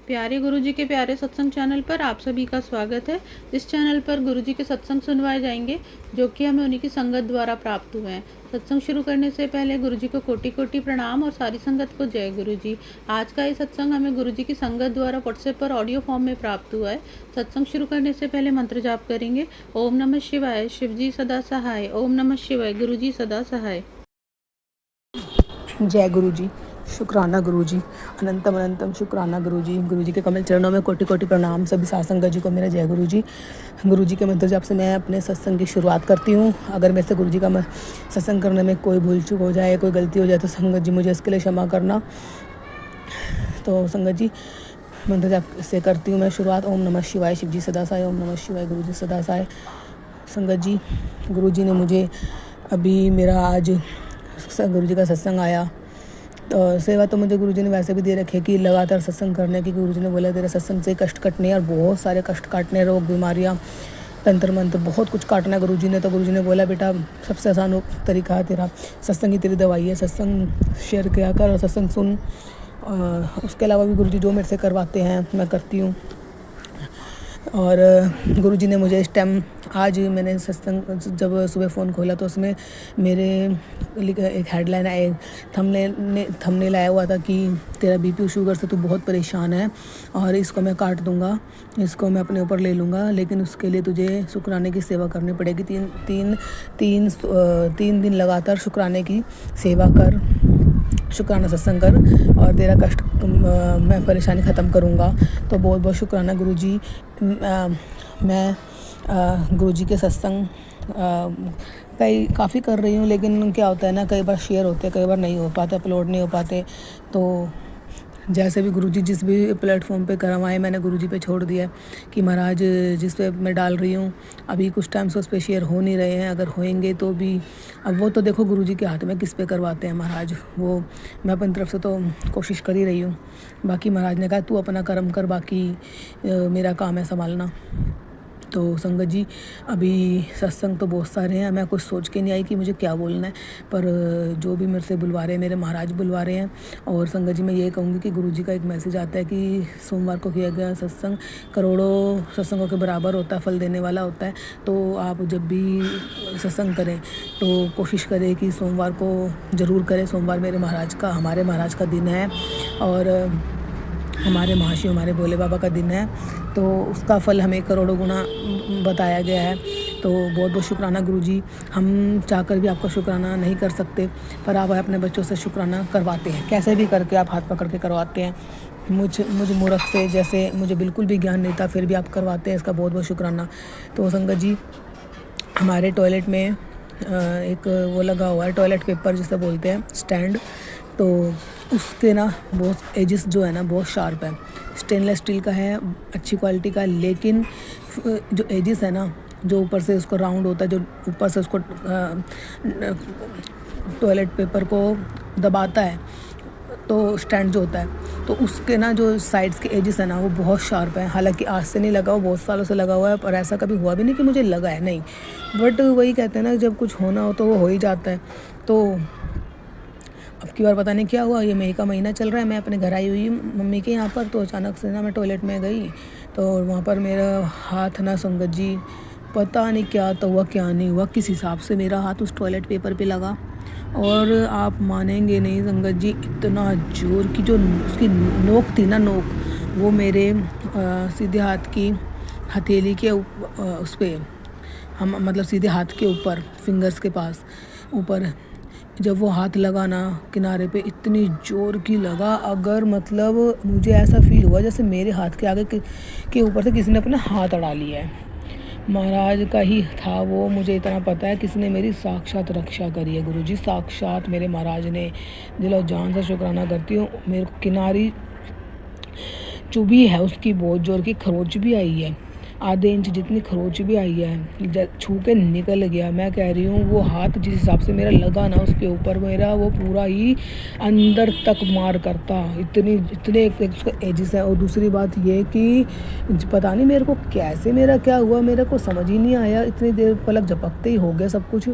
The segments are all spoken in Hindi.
प्यारे गुरुजी के प्यारे सत्संग चैनल पर आप सभी का स्वागत है। इस चैनल पर गुरुजी के सत्संग सुनवाए जाएंगे जो कि हमें उन्हीं की संगत द्वारा प्राप्त हुए हैं। सत्संग शुरू करने से पहले गुरुजी को कोटि कोटि प्रणाम और सारी संगत को जय गुरुजी। आज का ये सत्संग हमें गुरुजी की संगत द्वारा व्हाट्सएप पर ऑडियो फॉर्म में प्राप्त हुआ है। सत्संग शुरू करने से पहले मंत्र जाप करेंगे। ओम नमः शिवाय, शिवजी सदा सहाय। ओम नमः शिवाय, गुरुजी सदा सहाय। जय गुरुजी। शुक्राना गुरुजी, अनंतम अनंतम शुक्राना गुरुजी। गुरुजी के कमल चरणों में कोटि कोटि प्रणाम। सभी सासंगत जी को मेरा जय गुरुजी। गुरुजी के मंत्र जाप से मैं अपने सत्संग की शुरुआत करती हूँ। अगर मेरे से गुरुजी का सत्संग करने में कोई भूल चूक हो जाए, कोई गलती हो जाए तो संगत जी मुझे इसके लिए क्षमा करना। तो संगत जी मंत्र जाप से करती हूँ मैं शुरुआत। ओम नमः शिवाय, शिवजी सदा सहाय। ओम नमः शिवाय, गुरुजी सदा सहाय। संगत जी, गुरुजी ने मुझे अभी मेरा आज गुरुजी का सत्संग आया तो सेवा तो मुझे गुरुजी ने वैसे भी दे रखी है कि लगातार सत्संग करने की। गुरुजी ने बोला तेरे सत्संग से कष्ट कटने और बहुत सारे कष्ट काटने, रोग बीमारियाँ, तंत्र मंत्र, बहुत कुछ काटना है गुरुजी ने। तो गुरुजी ने बोला बेटा सबसे आसान तरीका है तेरा सत्संग ही तेरी दवाई है। सत्संग शेयर किया कर और सत्संग सुन। उसके अलावा भी गुरुजी जो मेरे से करवाते हैं मैं करती हूँ। और गुरुजी ने मुझे इस टाइम आज मैंने सत्संग जब सुबह फ़ोन खोला तो उसमें मेरे एक हेडलाइन एक थंबनेल आया हुआ था कि तेरा बीपी शुगर से तू बहुत परेशान है और इसको मैं काट दूंगा, इसको मैं अपने ऊपर ले लूँगा, लेकिन उसके लिए तुझे शुक्राने की सेवा करनी पड़ेगी। तीन दिन लगातार शुक्राने की सेवा कर, शुक्राना सत्संग कर और तेरा कष्ट मैं परेशानी ख़त्म करूँगा। तो बहुत बहुत शुक्राना गुरुजी। मैं गुरुजी के सत्संग काफ़ी कर रही हूँ, लेकिन क्या होता है ना, कई बार शेयर होते, कई बार नहीं हो पाते, अपलोड नहीं हो पाते। तो जैसे भी गुरुजी जिस भी प्लेटफॉर्म पे करवाएं मैंने गुरुजी पे छोड़ दिया कि महाराज जिस पे मैं डाल रही हूँ अभी कुछ टाइम से उस पर शेयर हो नहीं रहे हैं, अगर होएंगे तो भी अब वो तो देखो गुरुजी के हाथ में किस पे करवाते हैं महाराज। वो मैं अपनी तरफ से तो कोशिश कर ही रही हूँ, बाकी महाराज ने कहा तू अपना कर्म कर, बाकी मेरा काम है संभालना। तो संगत जी अभी सत्संग तो बहुत सारे हैं, मैं कुछ सोच के नहीं आई कि मुझे क्या बोलना है, पर जो भी मेरे से बुलवा रहे हैं, मेरे महाराज बुलवा रहे हैं। और संगत जी मैं ये कहूँगी कि गुरुजी का एक मैसेज आता है कि सोमवार को किया गया सत्संग करोड़ों सत्संगों के बराबर होता है, फल देने वाला होता है। तो आप जब भी सत्संग करें तो कोशिश करें कि सोमवार को ज़रूर करें। सोमवार हमारे महाराज का दिन है और हमारे महाशिव हमारे भोले बाबा का दिन है, तो उसका फल हमें करोड़ों गुना बताया गया है। तो बहुत बहुत शुक्राना गुरुजी। हम चाहकर भी आपका शुक्राना नहीं कर सकते, पर आप अपने बच्चों से शुक्राना करवाते हैं, कैसे भी करके आप हाथ पकड़ के करवाते हैं। मुझ मूर्ख से, जैसे मुझे बिल्कुल भी ज्ञान नहीं था, फिर भी आप करवाते हैं, इसका बहुत बहुत शुक्राना। तो संगत जी हमारे टॉयलेट में एक वो लगा हुआ है, टॉयलेट पेपर जिसे बोलते हैं, स्टैंड। तो उसके ना बहुत एजिस जो है ना बहुत शार्प है, स्टेनलेस स्टील का है, अच्छी क्वालिटी का, लेकिन जो एजिस है ना, जो ऊपर से उसको राउंड होता है, जो ऊपर से उसको टॉयलेट पेपर को दबाता है, तो स्टैंड जो होता है, तो उसके ना जो साइड्स के एजेस है ना वो बहुत शार्प है। हालांकि आज से नहीं लगा, वो बहुत सालों से लगा हुआ है, पर ऐसा कभी हुआ भी नहीं कि मुझे लगा है, नहीं। बट वही कहते हैं ना, जब कुछ होना हो तो वो हो ही जाता है। तो अब की बार पता नहीं क्या हुआ, ये मई का महीना चल रहा है, मैं अपने घर आई हुई मम्मी के यहाँ पर, तो अचानक से ना मैं टॉयलेट में गई तो वहाँ पर मेरा हाथ ना संगत जी पता नहीं क्या तो हुआ क्या नहीं हुआ, किस हिसाब से मेरा हाथ उस टॉयलेट पेपर पे लगा। और आप मानेंगे नहीं संगत जी, इतना जोर की जो उसकी नोक थी ना, नोक वो मेरे सीधे हाथ की हथेली के उस पर, हम मतलब सीधे हाथ के ऊपर, फिंगर्स के पास ऊपर जब वो हाथ लगा ना किनारे पे, इतनी ज़ोर की लगा, अगर मतलब मुझे ऐसा फील हुआ जैसे मेरे हाथ के आगे के ऊपर से किसी ने अपना हाथ अड़ा लिया है। महाराज का ही था वो, मुझे इतना पता है, किसी ने मेरी साक्षात रक्षा करी है गुरुजी, साक्षात मेरे महाराज ने। दिलो जान से शुक्राना करती हूँ। मेरे को किनारी चुभी है उसकी, बहुत ज़ोर की खरोच भी आई है, आधे इंच जितनी खरोच भी आई है, छू के निकल गया। मैं कह रही हूँ वो हाथ जिस हिसाब से मेरा लगा ना उसके ऊपर, मेरा वो पूरा ही अंदर तक मार करता, इतने एजिस है। और दूसरी बात ये कि पता नहीं मेरे को कैसे मेरा क्या हुआ, मेरे को समझ ही नहीं आया। इतनी देर पलक झपकते ही हो गया सब कुछ,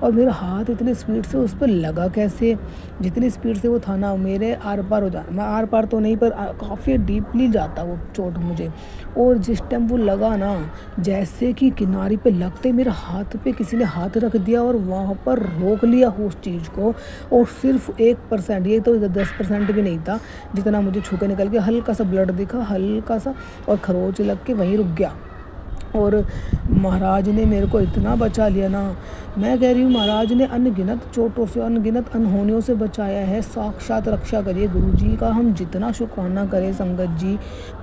और मेरा हाथ इतनी स्पीड से उस पर लगा कैसे, जितनी स्पीड से वो था ना मेरे आर पार हो जाना, मैं आर पार तो नहीं पर काफ़ी डीपली जाता वो चोट मुझे। और जिस टाइम वो लगा ना, जैसे कि किनारे पे लगते मेरे हाथ पे किसी ने हाथ रख दिया और वहाँ पर रोक लिया उस चीज़ को। और सिर्फ 1%, ये तो 10% भी नहीं था जितना मुझे छू के निकल गया। हल्का सा ब्लड दिखा, हल्का सा, और खरोच लग के वहीं रुक गया। और महाराज ने मेरे को इतना बचा लिया ना, मैं कह रही हूँ महाराज ने अनगिनत चोटों से, अनगिनत अनहोनियों से बचाया है। साक्षात रक्षा करिए गुरु जी का, हम जितना शुक्राना करें संगत जी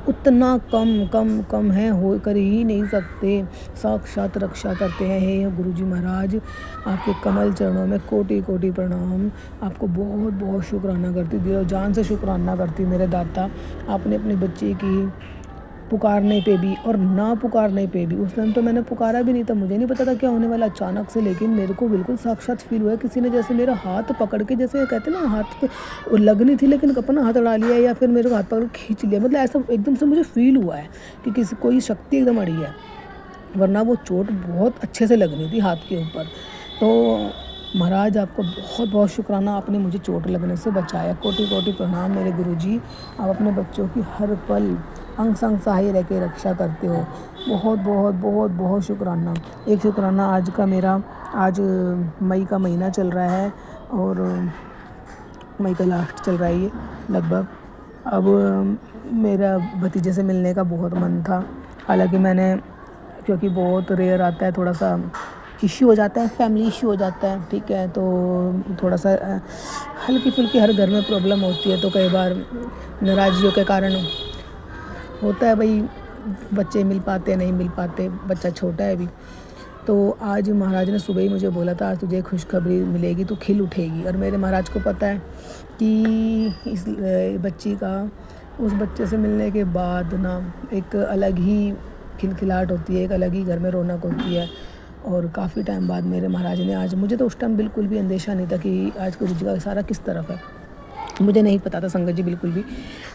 उतना कम है, हो कर ही नहीं सकते। साक्षात रक्षा करते हैं। हे गुरु जी महाराज, आपके कमल चरणों में कोटि कोटि प्रणाम। आपको बहुत बहुत शुक्राना करती, दिलो जान से शुक्राना करती मेरे दाता। आपने अपने बच्चे की पुकारने पे भी और ना पुकारने पे भी, उस टाइम तो मैंने पुकारा भी नहीं था, मुझे नहीं पता था क्या होने वाला अचानक से, लेकिन मेरे को बिल्कुल साक्षात फील हुआ किसी ने जैसे मेरा हाथ पकड़ के, जैसे कहते हैं ना हाथ पे लगनी थी लेकिन अपना हाथ अड़ा लिया, या फिर मेरे को हाथ पकड़ के खींच लिया। मतलब ऐसा एकदम से मुझे फील हुआ है कि किसी कोई शक्ति एकदम अड़ी है, वरना वो चोट बहुत अच्छे से लगनी थी हाथ के ऊपर। तो महाराज आपको बहुत बहुत शुक्राना, आपने मुझे चोट लगने से बचाया। कोटि कोटि प्रणाम मेरे गुरुजी। आप अपने बच्चों की हर पल अंग संग सहाय रह के रक्षा करते हो। बहुत बहुत बहुत बहुत शुक्राना। एक शुक्राना आज का मेरा, आज मई का महीना चल रहा है और मई का लास्ट चल रहा है ये लगभग। अब मेरा भतीजे से मिलने का बहुत मन था, हालांकि मैंने, क्योंकि बहुत रेयर आता है, थोड़ा सा इश्यू हो जाता है, फैमिली इश्यू हो जाता है, ठीक है, तो थोड़ा सा हल्की फुल्की हर घर में प्रॉब्लम होती है, तो कई बार नाराज़ियों के कारण होता है भाई, बच्चे मिल पाते नहीं मिल पाते, बच्चा छोटा है अभी। तो आज महाराज ने सुबह ही मुझे बोला था आज तुझे खुशखबरी मिलेगी, तू खिल उठेगी। और मेरे महाराज को पता है कि इस बच्ची का, उस बच्चे से मिलने के बाद ना एक अलग ही खिलखिलाहट होती है, एक अलग ही घर में रौनक होती है। और काफ़ी टाइम बाद मेरे महाराज ने आज, मुझे तो उस टाइम बिल्कुल भी अंदेशा नहीं था कि आज गुरु जी का इशारा किस तरफ है, मुझे नहीं पता था संगत जी बिल्कुल भी।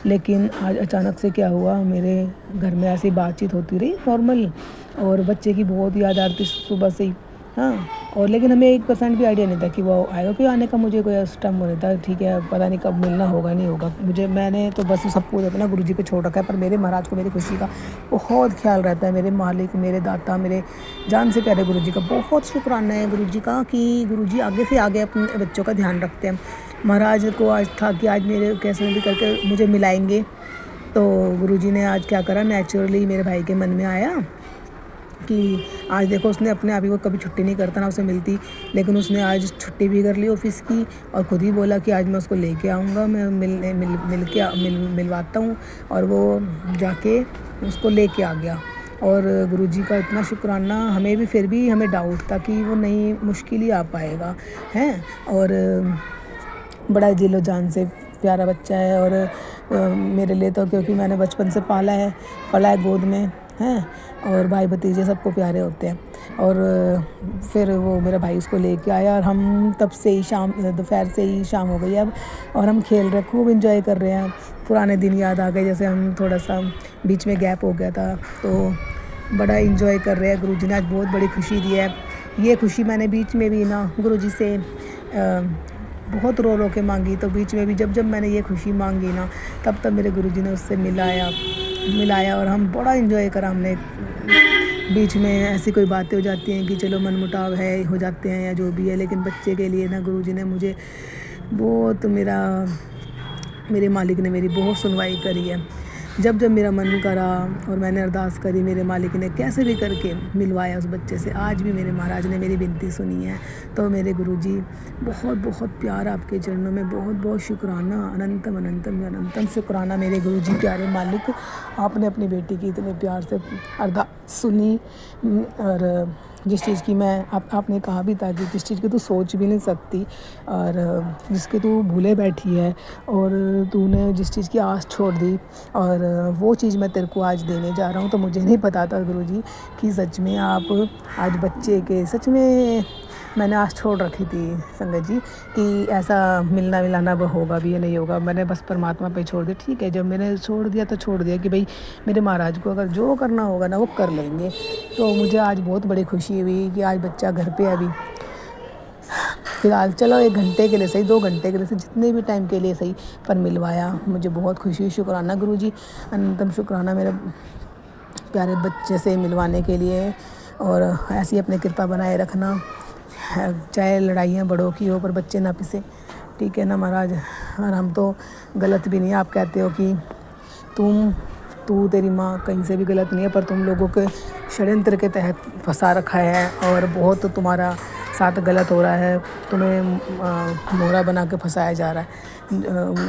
लेकिन आज अचानक से क्या हुआ, मेरे घर में ऐसी बातचीत होती रही नॉर्मल, और बच्चे की बहुत याद आ रही थी सुबह से ही, हाँ। और लेकिन हमें 1% भी आइडिया नहीं था कि वो आएगा, क्यों आने का मुझे कोई उस टाइम नहीं था, ठीक है, पता नहीं कब मिलना होगा नहीं होगा मुझे, मैंने तो बस सब कुछ अपना गुरु जी पे छोड़ रखा है। पर मेरे महाराज को मेरी खुशी का बहुत ख्याल रहता है, मेरे मालिक, मेरे दाता, मेरे जान से प्यारे गुरु जी का बहुत शुक्राना है गुरु जी का, कि गुरु जी आगे से आगे अपने बच्चों का ध्यान रखते हैं। महाराज को आज था कि आज मेरे कैसे भी करके मुझे मिलाएंगे, तो गुरुजी ने आज क्या करा, नेचुरली मेरे भाई के मन में आया कि आज देखो, उसने अपने आप ही, वो कभी छुट्टी नहीं करता ना उसे मिलती, लेकिन उसने आज छुट्टी भी कर ली ऑफिस की, और खुद ही बोला कि आज मैं उसको लेके आऊँगा, मैं मिलवाता हूँ। और वो जाके उसको लेके आ गया। और गुरुजी का इतना शुक्राना, हमें भी फिर भी हमें डाउट था कि वो नहीं, मुश्किल ही आ पाएगा हैं। और बड़ा दिलो जान से प्यारा बच्चा है, और मेरे लिए तो, क्योंकि मैंने बचपन से पला है गोद में हैं, और भाई भतीजे सबको प्यारे होते हैं। और फिर वो मेरा भाई उसको लेके आया, और हम तब से ही दोपहर से ही शाम हो गई अब, और हम खेल रहे, खूब एंजॉय कर रहे हैं। पुराने दिन याद आ गए, जैसे हम थोड़ा सा बीच में गैप हो गया था, तो बड़ा एंजॉय कर रहे हैं। गुरुजी ने आज बहुत बड़ी खुशी दी है। ये खुशी मैंने बीच में भी ना गुरुजी से बहुत रो के मांगी, तो बीच में भी जब मैंने ये खुशी मांगी ना, तब मेरे गुरुजी ने उससे मिलाया और हम बड़ा एंजॉय करा हमने। बीच में ऐसी कोई बातें हो जाती हैं कि चलो मनमुटाव है, हो जाते हैं या जो भी है, लेकिन बच्चे के लिए ना गुरुजी ने मुझे बहुत, मेरे मालिक ने मेरी बहुत सुनवाई करी है। जब मेरा मन करा और मैंने अरदास करी, मेरे मालिक ने कैसे भी करके मिलवाया उस बच्चे से। आज भी मेरे महाराज ने मेरी विनती सुनी है। तो मेरे गुरुजी, बहुत बहुत प्यार आपके चरणों में, बहुत बहुत शुक्राना, अनंतम अनंतम अनंतम शुक्राना मेरे गुरुजी प्यारे मालिक। आपने अपनी बेटी की इतने प्यार से अरदास सुनी, और जिस चीज़ की मैं आपने कहा भी था कि जिस चीज़ की तू सोच भी नहीं सकती और जिसके तू भूले बैठी है और तूने जिस चीज़ की आस छोड़ दी और वो चीज़ मैं तेरे को आज देने जा रहा हूँ। तो मुझे नहीं पता था गुरुजी कि सच में आप आज बच्चे के सच में मैंने आस छोड़ रखी थी संगत जी कि ऐसा मिलना मिलाना वो होगा भी या नहीं होगा। मैंने बस परमात्मा पे छोड़ दिया। ठीक है, जब मैंने छोड़ दिया तो छोड़ दिया कि भाई मेरे महाराज को अगर जो करना होगा ना वो कर लेंगे। तो मुझे आज बहुत बड़ी खुशी हुई कि आज बच्चा घर पे है अभी फ़िलहाल, चलो 1 घंटे के लिए सही, 2 घंटे के लिए सही, जितने भी टाइम के लिए सही, पर मिलवाया। मुझे बहुत खुशी हुई। शुक्राना गुरुजी, अनंतम शुक्राना मेरे प्यारे बच्चे से मिलवाने के लिए। और ऐसी अपनी कृपा बनाए रखना, चाहे लड़ाइयाँ बड़ों की हो पर बच्चे ना पिसे, ठीक है ना महाराज। और हम तो गलत भी नहीं, आप कहते हो कि तू तेरी माँ कहीं से भी गलत नहीं है, पर तुम लोगों के षड्यंत्र के तहत फंसा रखा है और बहुत तुम्हारा साथ गलत हो रहा है। तुम्हें मोहरा बना के फंसाया जा रहा है,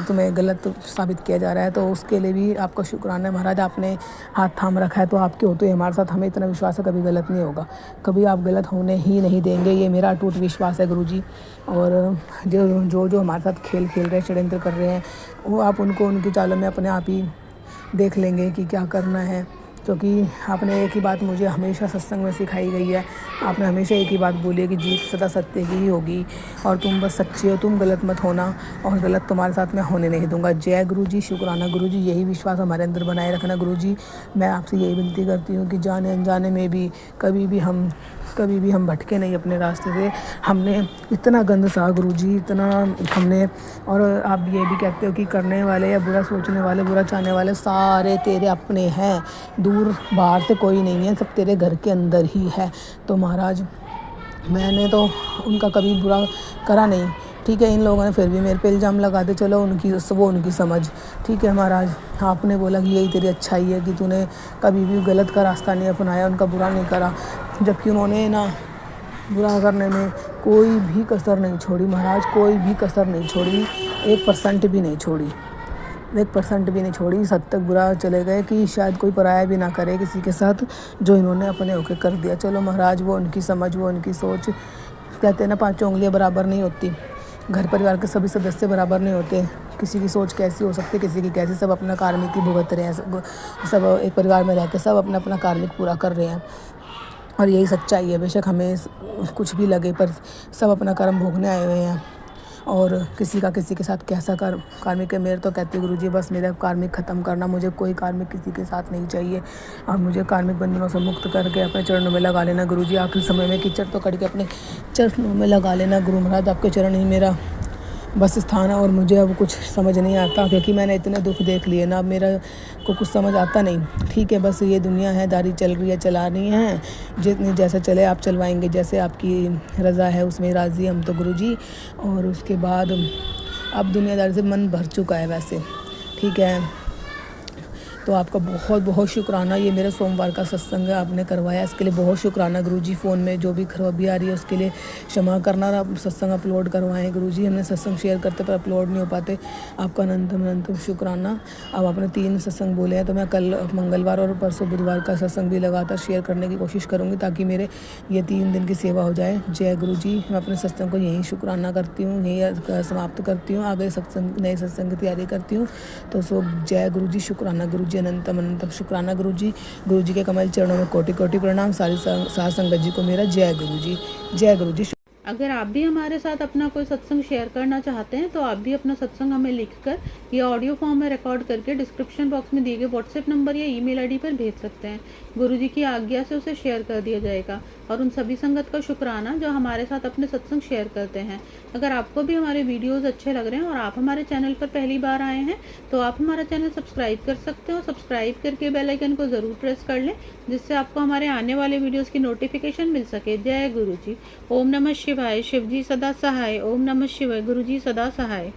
तुम्हें गलत साबित किया जा रहा है। तो उसके लिए भी आपका शुक्राना है महाराज, आपने हाथ थाम रखा है। तो आपके होते हुए हमारे साथ हमें इतना विश्वास है कभी गलत नहीं होगा, कभी आप गलत होने ही नहीं देंगे, ये मेरा अटूट विश्वास है गुरुजी। और जो हमारे साथ खेल खेल रहे हैं, षड्यंत्र कर रहे हैं, वो आप उनको उनकी चालों में अपने आप ही देख लेंगे कि क्या करना है। क्योंकि आपने एक ही बात मुझे हमेशा सत्संग में सिखाई गई है। आपने हमेशा एक ही बात बोली है कि जीत सदा सत्य की ही होगी और तुम बस सच्ची हो, तुम गलत मत होना और गलत तुम्हारे साथ मैं होने नहीं दूंगा। जय गुरुजी, शुक्राना गुरुजी, यही विश्वास हमारे अंदर बनाए रखना गुरुजी। मैं आपसे यही विनती करती हूँ कि जाने अनजाने में भी कभी भी हम भटके नहीं अपने रास्ते से। हमने इतना गंद सा गुरुजी, इतना हमने, और आप ये भी कहते हो कि करने वाले या बुरा सोचने वाले, बुरा चाहने वाले सारे तेरे अपने हैं, दूर बाहर से कोई नहीं है, सब तेरे घर के अंदर ही है। तो महाराज मैंने तो उनका कभी बुरा करा नहीं, ठीक है। इन लोगों ने फिर भी मेरे पे इल्ज़ाम लगा दे, चलो वो उनकी समझ, ठीक है महाराज। आपने बोला कि यही तेरी अच्छाई है कि तूने कभी भी गलत का रास्ता नहीं अपनाया, उनका बुरा नहीं करा, जबकि उन्होंने ना बुरा करने में कोई भी कसर नहीं छोड़ी महाराज, कोई भी कसर नहीं छोड़ी, 1% भी नहीं छोड़ी, 1% भी नहीं छोड़ी। इस हद तक बुरा चले गए कि शायद कोई पराया भी ना करे किसी के साथ, जो इन्होंने अपने होके कर दिया। चलो महाराज, वो उनकी समझ, वो उनकी सोच। कहते हैं ना, 5 उंगलियां बराबर नहीं होती, घर परिवार के सभी सदस्य बराबर नहीं होते, किसी की सोच कैसी हो सकती है, किसी की कैसी। सब अपना कार्मिक ही भुगत रहे हैं, सब एक परिवार में रह के सब अपना अपना कार्मिक पूरा कर रहे हैं और यही सच्चाई है। बेशक हमें कुछ भी लगे पर सब अपना कर्म भोगने आए हुए हैं और किसी का किसी के साथ कैसा कार्मिक है। मेरे तो कहती है गुरुजी, बस मेरा कार्मिक ख़त्म करना, मुझे कोई कार्मिक किसी के साथ नहीं चाहिए और मुझे कार्मिक बंधनों से मुक्त करके अपने चरणों में लगा लेना गुरुजी। आखिरी समय में कीचड़ तो कट के अपने चरणों में लगा लेना गुरु महाराज, आपके चरण ही मेरा बस स्थान है। और मुझे अब कुछ समझ नहीं आता क्योंकि मैंने इतने दुख देख लिए ना, अब मेरा को कुछ समझ आता नहीं, ठीक है। बस ये दुनिया है, दारी चल रही है, चला रही हैं, जितनी जैसा चले आप चलवाएंगे, जैसे आपकी रज़ा है उसमें राज़ी हम तो गुरुजी। और उसके बाद अब दुनियादारी से मन भर चुका है वैसे, ठीक है। तो आपका बहुत बहुत शुक्राना, ये मेरे सोमवार का सत्संग है, आपने करवाया, इसके लिए बहुत शुक्राना गुरुजी। फ़ोन में जो भी खराबी आ रही है उसके लिए क्षमा करना। आप सत्संग अपलोड करवाएं गुरुजी, हमने सत्संग शेयर करते पर अपलोड नहीं हो पाते, आपका अनंतम शुक्राना। अब आपने 3 सत्संग बोले हैं, तो मैं कल मंगलवार और परसों बुधवार का सत्संग भी लगातार शेयर करने की कोशिश करूँगी ताकि मेरे ये 3 दिन की सेवा हो जाए। जय गुरुजी। मैं अपने सत्संग को यहीं शुक्राना करती हूँ, यहीं समाप्त करती हूँ, आगे सत्संग नए सत्संग की तैयारी करती हूँ। तो जय गुरुजी, शुक्राना गुरुजी, अनंतम शुक्राना गुरुजी। गुरुजी के कमल चरणों में कोटि कोटि प्रणाम। सारी साध संगत जी को मेरा जय गुरुजी, जय गुरुजी। अगर आप भी हमारे साथ अपना कोई सत्संग शेयर करना चाहते हैं तो आप भी अपना सत्संग हमें लिखकर या ऑडियो फॉर्म में रिकॉर्ड करके डिस्क्रिप्शन बॉक्स में दिए गए व्हाट्सएप नंबर या ईमेल आईडी पर भेज सकते हैं। गुरुजी की आज्ञा से उसे शेयर कर दिया जाएगा। और उन सभी संगत का शुक्राना जो हमारे साथ अपने सत्संग शेयर करते हैं। अगर आपको भी हमारे वीडियोज़ अच्छे लग रहे हैं और आप हमारे चैनल पर पहली बार आए हैं तो आप हमारा चैनल सब्सक्राइब कर सकते हैं और सब्सक्राइब करके बेल आइकन को ज़रूर प्रेस कर लें, जिससे आपको हमारे आने वाले वीडियोज़ की नोटिफिकेशन मिल सके। जय गुरुजी। ओम नमः शिवाय। शिवजी सदा सहाय। ओम नमः शिवाय। गुरुजी सदा सहाय।